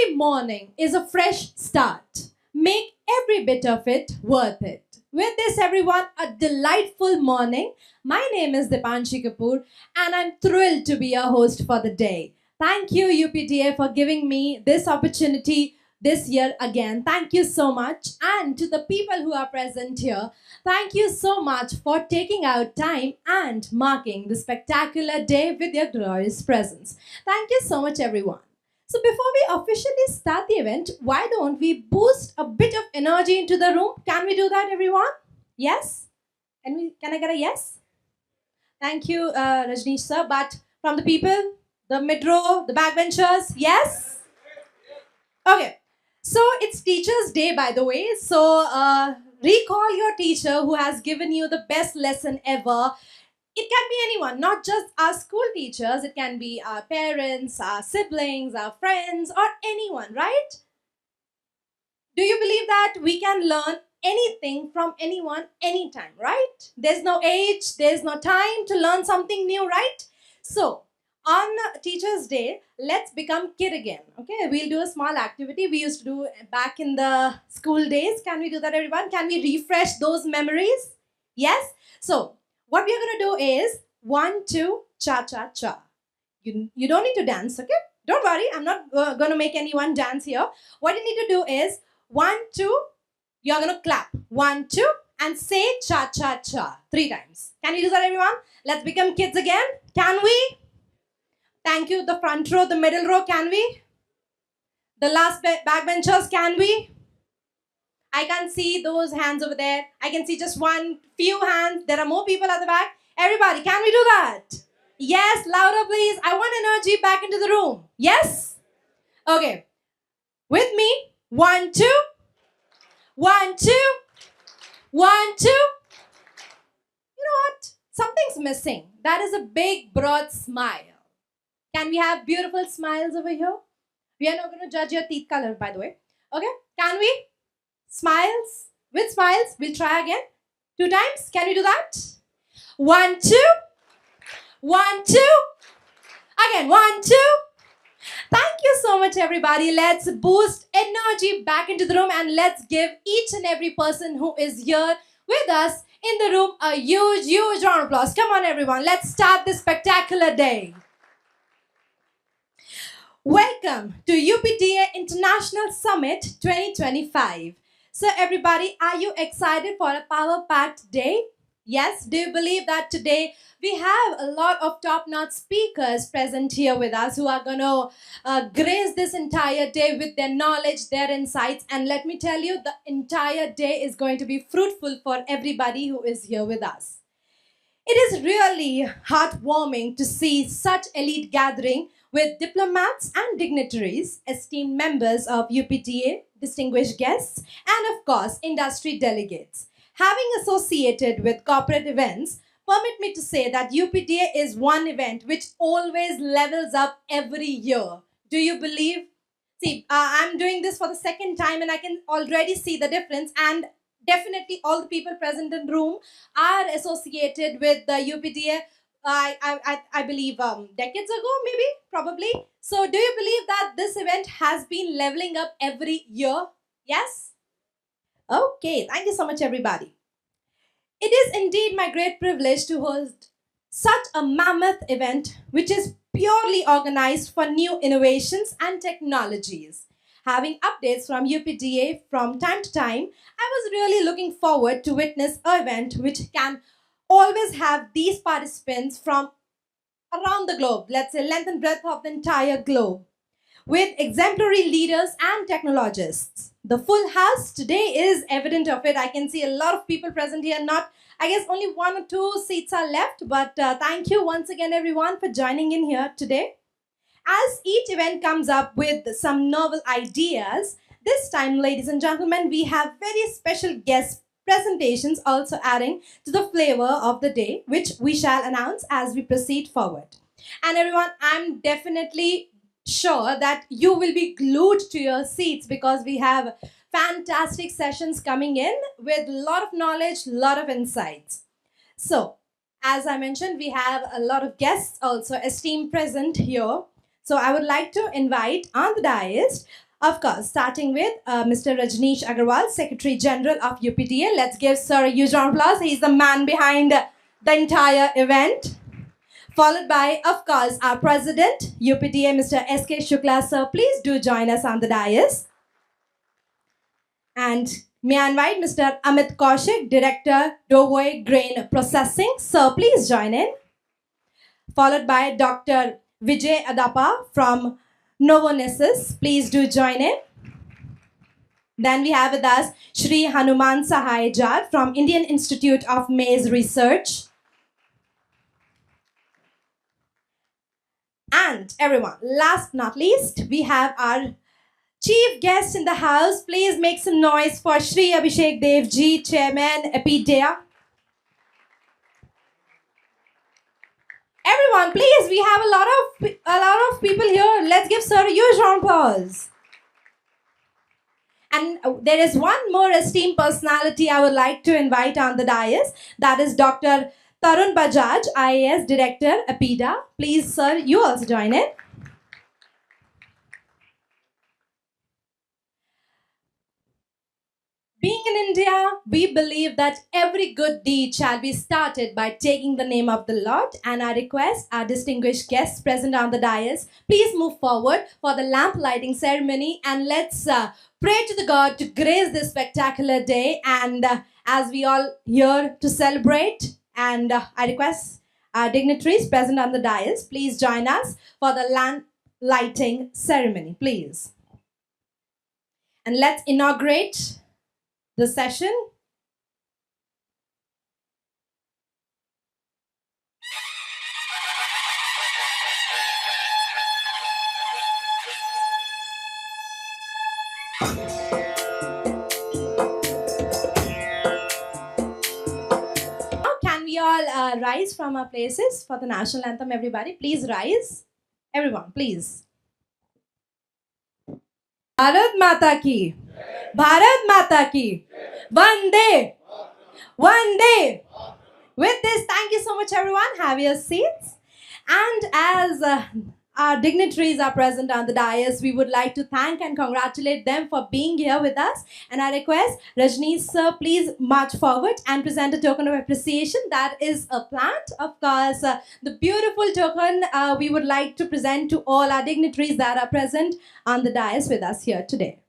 Every morning is a fresh start. Make every bit of it worth it. With this, everyone, a delightful morning. My name is Dipanshi Kapoor, and I'm thrilled to be your host for the day. Thank you, UPTA, for giving me this opportunity this year again. Thank you so much. And to the people who are present here, thank you so much for taking out time and marking the spectacular day with your glorious presence. Thank you so much, everyone. So before we officially start the event, why don't we boost a bit of energy into the room? Can we do that, everyone? Yes? Can I get a yes? Thank you, Rajneesh sir. But from the people, the mid row, the backbenchers, yes? Okay. So it's Teachers' Day, by the way. So recall your teacher who has given you the best lesson ever. It can be anyone, not just our school teachers. It can be our parents, our siblings, our friends, or anyone, right? Do you believe that we can learn anything from anyone anytime, right? There's no age, there's no time to learn something new, right? So, on Teachers' Day, let's become kid again. Okay, we'll do a small activity we used to do back in the school days. Can we do that, everyone? Can we refresh those memories? Yes? So, what we are going to do is 1, 2, cha cha cha. You don't need to dance, okay? Don't worry, I'm not going to make anyone dance here. What you need to do is 1, 2, you're going to clap. 1, 2, and say cha cha cha 3 times. Can you do that, everyone? Let's become kids again. Can we? Thank you. The front row, the middle row, can we? The last backbenchers, can we? I can see those hands over there. I can see just few hands. There are more people at the back. Everybody, can we do that? Yes, louder please. I want energy back into the room. Yes? Okay. With me. 1, 2. 1, 2. 1, 2. You know what? Something's missing. That is a big, broad smile. Can we have beautiful smiles over here? We are not going to judge your teeth color, by the way. Okay? Can we? Smiles? With smiles, we'll try again. 2 times. Can we do that? 1, 2. 1, 2. Again, 1, 2. Thank you so much, everybody. Let's boost energy back into the room and let's give each and every person who is here with us in the room a huge, huge round of applause. Come on, everyone. Let's start this spectacular day. Welcome to UPTA International Summit 2025. So, everybody, are you excited for a power-packed day? Yes, do you believe that today we have a lot of top-notch speakers present here with us who are going to grace this entire day with their knowledge, their insights, and let me tell you, the entire day is going to be fruitful for everybody who is here with us. It is really heartwarming to see such elite gathering with diplomats and dignitaries, esteemed members of UPTA, distinguished guests, and of course, industry delegates. Having associated with corporate events, permit me to say that UPTA is one event which always levels up every year. Do you believe? See, I'm doing this for the second time and I can already see the difference, and definitely all the people present in the room are associated with the UPTA. I believe decades ago, maybe, probably. So do you believe that this event has been leveling up every year? Yes? Okay, thank you so much, everybody. It is indeed my great privilege to host such a mammoth event which is purely organized for new innovations and technologies. Having updates from UPTA from time to time, I was really looking forward to witness an event which can always have these participants from around the globe, let's say length and breadth of the entire globe, with exemplary leaders and technologists. The full house today is evident of it. I can see a lot of people present here. Not, I guess only 1 or 2 seats are left, but thank you once again, everyone, for joining in here today. As each event comes up with some novel ideas, this time, ladies and gentlemen, we have very special guest presentations also adding to the flavor of the day, which we shall announce as we proceed forward. And everyone, I'm definitely sure that you will be glued to your seats because we have fantastic sessions coming in with a lot of knowledge, a lot of insights. So, as I mentioned, we have a lot of guests also esteemed present here. So I would like to invite on the dais Of course, starting with Mr. Rajneesh Agarwal, Secretary General of UPTA. Let's give Sir a huge round of applause. He's the man behind the entire event. Followed by, of course, our President, UPTA, Mr. S.K. Shukla. Sir, please do join us on the dais. And may I invite Mr. Amit Kaushik, Director, Dovoy Grain Processing. Sir, please join in. Followed by Dr. Vijay Adapa from Novonesis. Please do join in. Then we have with us Shri Hanuman Sahai Jad from Indian Institute of Maize Research. And everyone, last not least, we have our chief guest in the house. Please make some noise for Shri Abhishek Dev Ji, Chairman, Epidia. Everyone, please, we have a lot of people here. Let's give Sir a huge round of applause. And there is one more esteemed personality I would like to invite on the dais. That is Dr. Tarun Bajaj, IAS Director, APIDA. Please, sir, you also join in. Being in India, we believe that every good deed shall be started by taking the name of the Lord. And I request our distinguished guests present on the dais, please move forward for the lamp lighting ceremony, and let's pray to the God to grace this spectacular day. And as we all here to celebrate, and I request our dignitaries present on the dais, please join us for the lamp lighting ceremony, please. And let's inaugurate the session. Can we all rise from our places for the national anthem, everybody? Please rise. Everyone, please. Bharat Mata Ki. Bharat Mata Ki. Vande. Vande. With this, thank you so much, everyone. Have your seats. And as our dignitaries are present on the dais, we would like to thank and congratulate them for being here with us. And I request Rajneesh sir, please march forward and present a token of appreciation. That is a plant. Of course, the beautiful token we would like to present to all our dignitaries that are present on the dais with us here today.